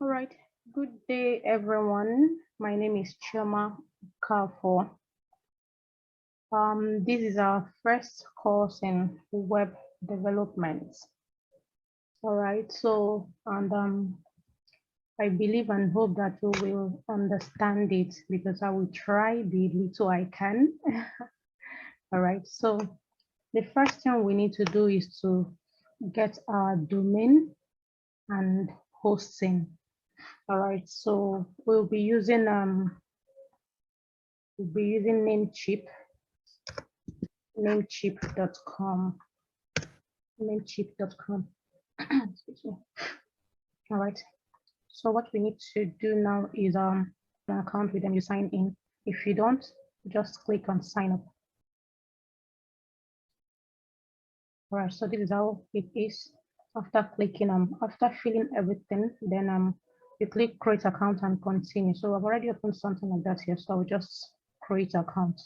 All right. Good day, everyone. My name is Chioma Kafo. This is our first course in web development. All right. So, and I believe and hope that you will understand it because I will try the little I can. All right. So, the first thing we need to do is to get our domain and hosting. All right. So, we'll be using Namecheap, namecheap.com, namecheap.com. Excuse me. All right. So what we need to do now is an account with them. You sign in. If you don't, just click on sign up. All right. So this is how it is. After clicking after filling everything, then you click create account and continue. So I've already opened something like that here. So I'll just create account.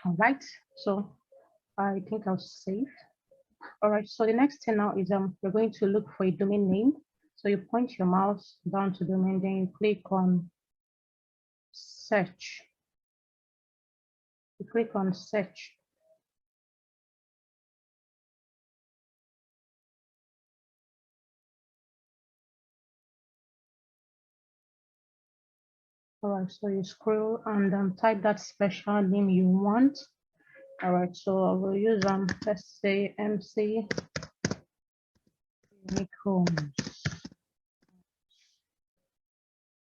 All right. So I think I'll save. All right, so the next thing now is we're going to look for a domain name. So you point your mouse down to domain, then you click on search. You click on search. All right, so you scroll and type that special name you want. All right, so I will use let's say MC Unique Homes.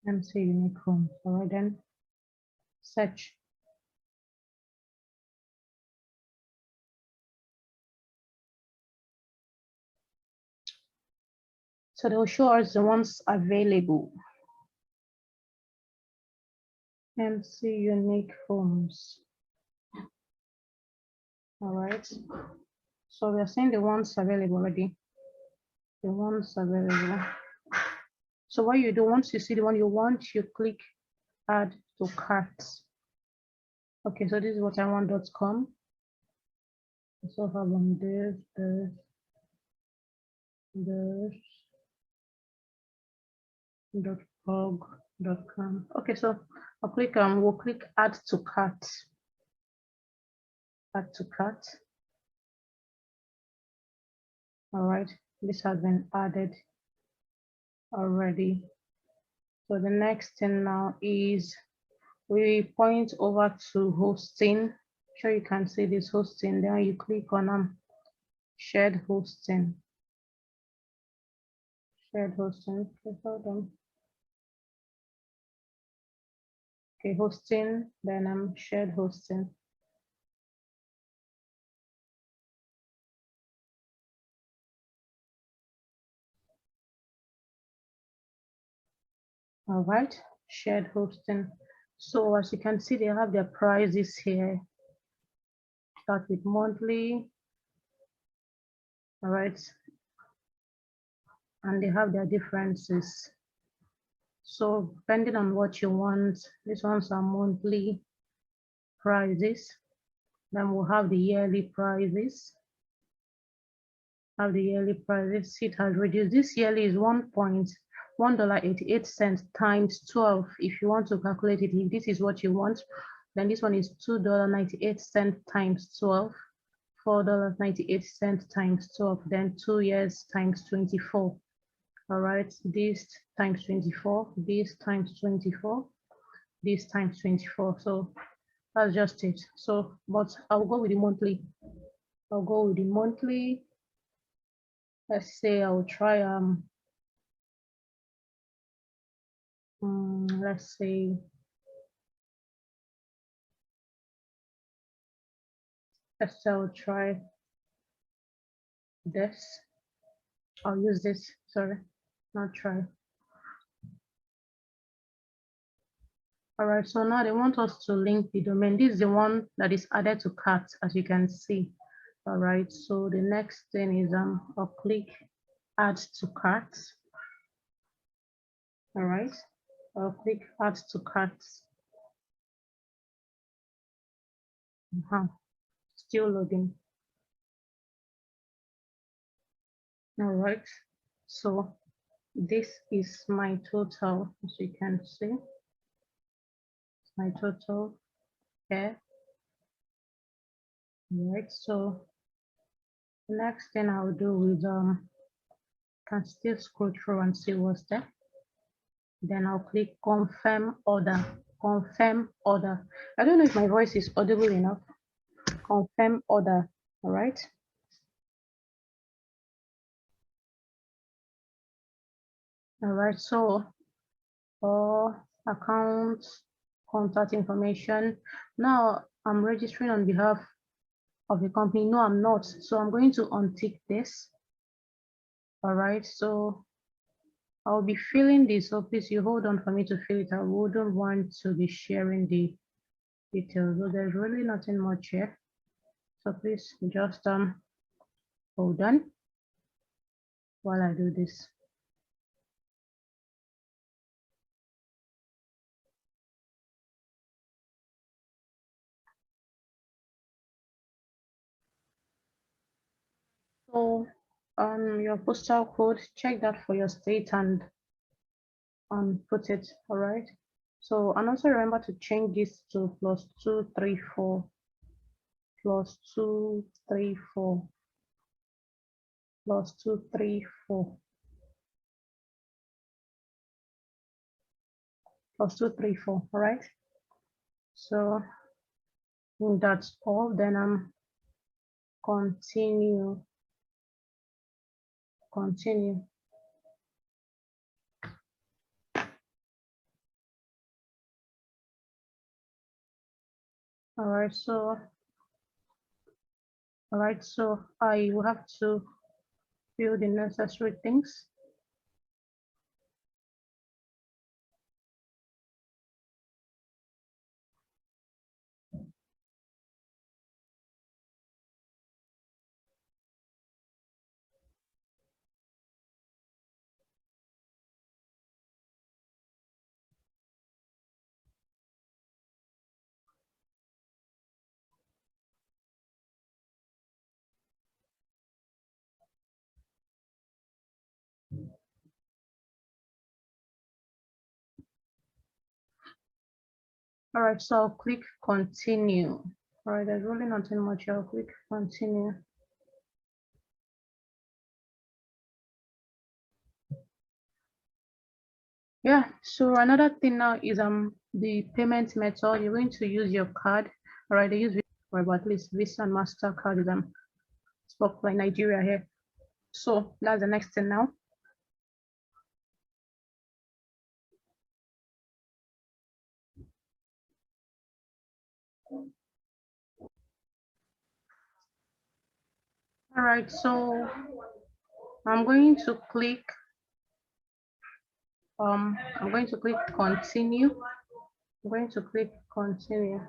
MC Unique Homes. All right, then search. So they'll show us the ones available. MC Unique Homes. All right. So we are seeing the ones available already. The ones available. So what you do, once you see the one you want, you click add to cart. Okay, so this is what I want.com. So have on .org.com. Okay, so I'll click we'll click add to cart. Add to cart. All right, this has been added already. So the next thing now is we point over to hosting. Sure you can see this hosting. Then you click on shared hosting. Shared hosting. Okay, hold on. Okay, hosting. Then shared hosting. All right, shared hosting. So as you can see, they have their prices here. Start with monthly. All right, and they have their differences. So depending on what you want, these ones are monthly prices. Then we'll have the yearly prices. Have the yearly prices. It has reduced. This yearly is $1.88 times 12. If you want to calculate it, if this is what you want, then this one is $2.98 times 12. $4.98 times 12. Then 2 years times 24. All right, this times 24, this times 24, this times 24. So that's just it. So, but I'll go with the monthly. I'll go with the monthly. Let's say I'll try let's say I'll try this. I'll use this. Sorry, not try. All right, so now they want us to link the domain. This is the one that is added to cart, as you can see. All right, so the next thing is I'll click add to cart. All right, I'll click add to cart. Still loading. All right. So this is my total, as you can see, my total here. All right. So the next thing I'll do is can still scroll through and see what's there. Then I'll click confirm order. Confirm order. I don't know if my voice is audible enough. Confirm order. All right. All right. So account, contact information. Now I'm registering on behalf of the company. No, I'm not. So I'm going to untick this. All right. So I'll be filling this. So please you hold on for me to fill it. I wouldn't want to be sharing the details. So there's really nothing much here. So please just hold on while I do this. So your postal code, check that for your state and put it. All right. So and also remember to change this to +234 +234 +234 +234. All right. So that's all. Then continue. Continue. All right. So I will have to fill the necessary things. All right, so I'll click continue. All right, there's really nothing much. I'll click continue. Yeah, so another thing now is the payment method. You're going to use your card. All right, they use Visa, but at least Visa and MasterCard is spoke like Nigeria here. So that's the next thing now. All right, so I'm going to click continue. I'm going to click continue.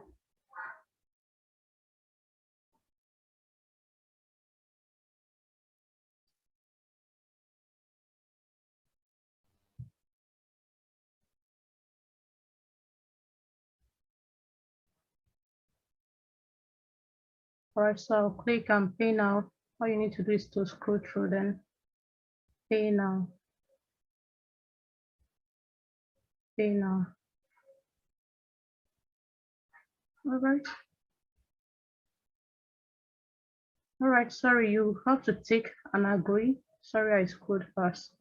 All right, so I'll click and pay now. All you need to do is to scroll through, then pay now, pay now. All right. All right, sorry, you have to take and agree. Sorry, I scrolled past.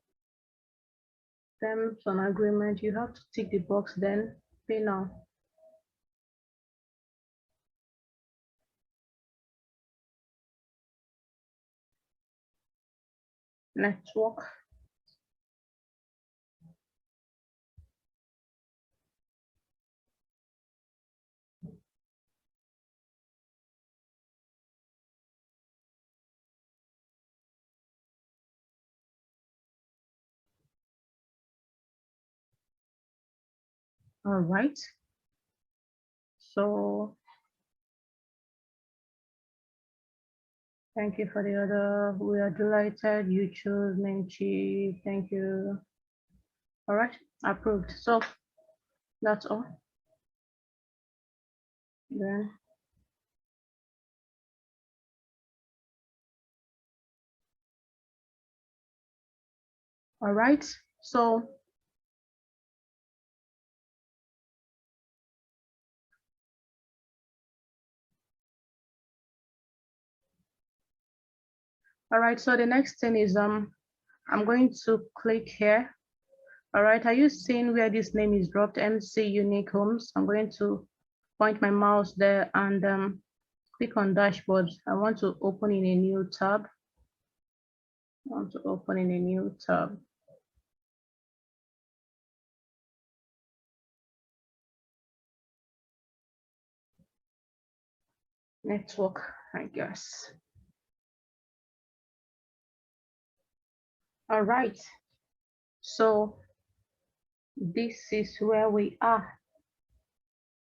Terms and agreement, you have to tick the box, then pay now. Network. All right. So thank you for the order. We are delighted you chose Menchi. Thank you. All right, approved. So that's all. Then All right, so the next thing is I'm going to click here. All right, are you seeing where this name is dropped, MC Unique Homes? I'm going to point my mouse there and click on dashboard. I want to open in a new tab. Network, I guess. All right, so this is where we are.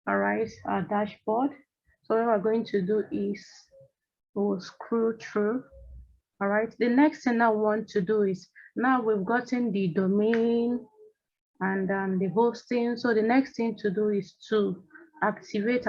All right, our dashboard. So what we're going to do is we'll scroll through. All right, the next thing I want to do is, now we've gotten the domain and the hosting. So the next thing to do is to activate our